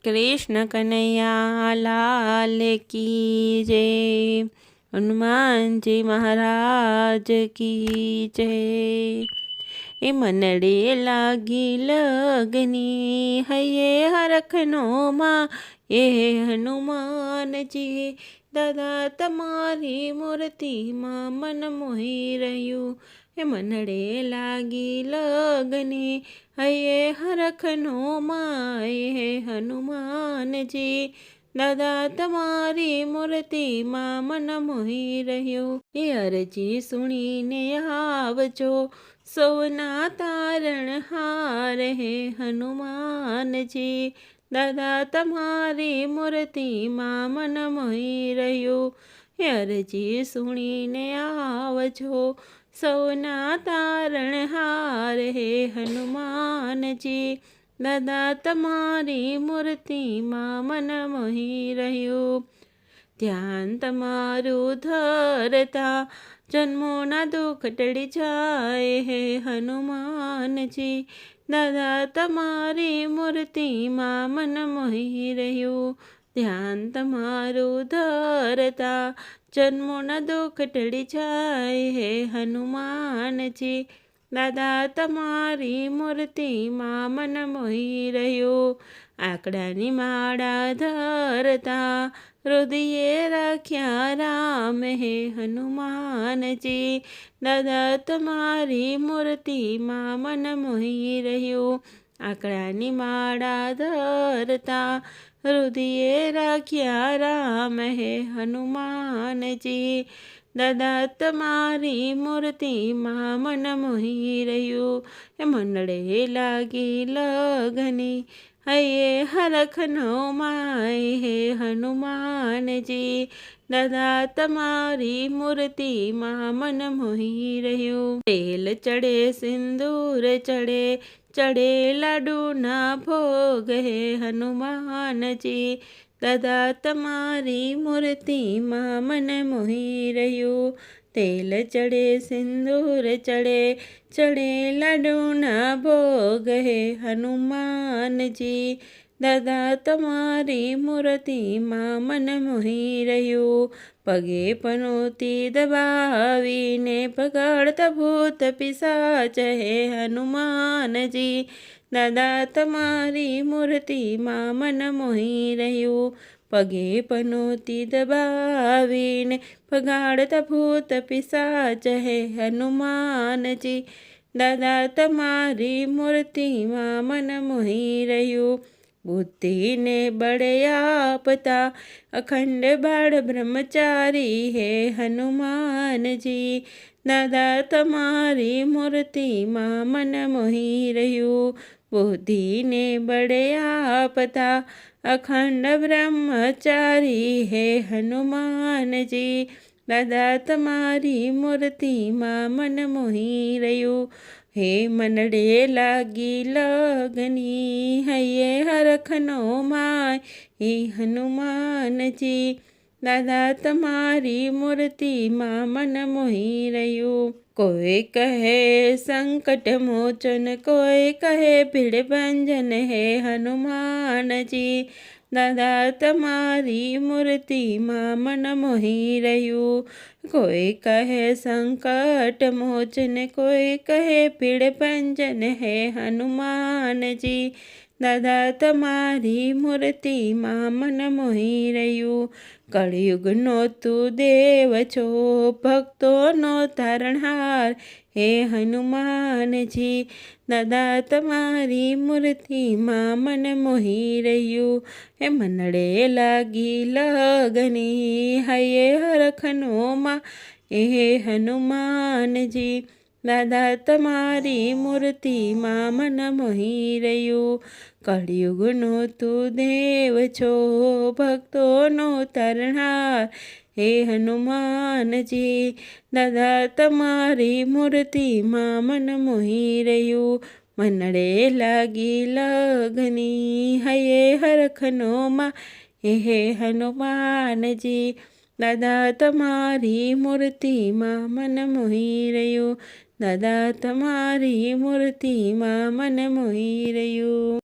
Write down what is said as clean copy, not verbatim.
कृष्ण कन्हैया लाल की जय। हनुमान जी महाराज की जय। ए मनड़े लागी लगनी हये हरखनो माँ ये हनुमान जी। दादा तमारी मूर्ति माँ मन मोही रह्यू। ए मनड़े लागी लगनी हये हरखनो माँ ये हनुमान जी। दादा तमारी मूर्ति माँ मन मोही रह्यो। ये अरजी सुनीने आवजो सौना तारण हार है हनुमान जी। दादा तमारी मूर्ति माँ मन मोही रह्यो। हे अरजी सुनीने आवजो सौना तारण हार है हनुमान जी। दादा तमारी मूर्ति माँ मन मोही रह्यो। ध्यान तमारू धरता जन्मोना दुख टળી જાય હે હનુમાનજી। દાદા તમારી મૂર્તિમાં મન મોહી રહ્યું। ધ્યાન તમારું ધરતા જન્મોના દુઃખ ટળી જાય હે હનુમાનજી। દાદા તમારી મૂર્તિમાં મન મોહી રહ્યું। આકડાની માળા ધરતા હૃદયે રાખ્યા રામ હે હનુમાનજી। દાદા તમારી મૂર્તિમાં મન મોહી રહ્યું। આકડાની માળા ધરતા હૃદયે રાખ્યા રામ હે હનુમાનજી। દાદા તમારી મૂર્તિમાં મન મોહી રહ્યું। એ મંડળે લાગી લગની હૈયે હરખનો માય હે હનુમાનજી। દાદા તમારી મૂર્તિમાં મન મોહી રહ્યું। તેલ ચડે સિંદૂર ચડે ચડે લાડુના ભોગ હે હનુમાનજી। દાદા તમારી મૂર્તિમાં મન મોહી રહ્યું। તેલ ચડે સિંદૂર ચડે ચડે લાડુના ભોગ હે હનુમાનજી। દાદા તમારી મૂર્તિમાં મન મોહી રહ્યું। પગે પનોતી દબાવીને પગાડતા ભૂત પિશાચ હે હનુમાનજી। દાદા તમારી મૂર્તિમાં મન મોહી રહ્યું। પગે પનોતી દબાવીને પગાડતા ભૂત પિશાચ હે હનુમાનજી। દાદા તમારી મૂર્તિમાં મન મોહી રહ્યું। બુદ્ધિને બળે આપતા અખંડ બાળ બ્રહ્મચારી હે હનુમાનજી। દાદા તમારી મૂર્તિમાં મન મોહી રહ્યું। બુદ્ધિને બળે આપતા અખંડ બ્રહ્મચારી હે હનુમાનજી। દાદા તમારી મૂર્તિમાં મન મોહી રહ્યું। હે મનડે લાગી લગની હૈયે હરખનો માય હે હનુમાનજી। દાદા તમારી મૂર્તિમાં મન મોહી રહ્યું। કોઈ કહે સંકટ મોચન કોઈ કહે પીડ ભંજન હે હનુમાનજી। દાદા તમારી મૂર્તિમાં મન મોહી રહ્યું। કોઈ કહે સંકટ મોચન કોઈ કહે પીડ ભંજન હે હનુમાનજી। દાદા તમારી મૂર્તિમાં મન મોહી રહ્યું। કળિયુગનો તું દેવ છો ભક્તોનો તારણહાર હે હનુમાનજી। દાદા તમારી મૂર્તિમાં મન મોહી રહ્યું। હે મનડે લાગી લગની હૈયે હરખનો માં હે હનુમાનજી। દાદા તમારી મૂર્તિમાં મન મોહી રહ્યું। કળિયુગનો તું દેવ છો ભક્તોનો તારણહાર હે હનુમાનજી। દાદા તમારી મૂર્તિમાં મન મોહી રહ્યું। મનડે લાગી લગની હૈયે હરખનો માં હે હનુમાનજી। દાદા તમારી મૂર્તિમાં મન મોહી રહ્યું। દાદા તમારી મૂર્તિમાં મન મોહી રહ્યું।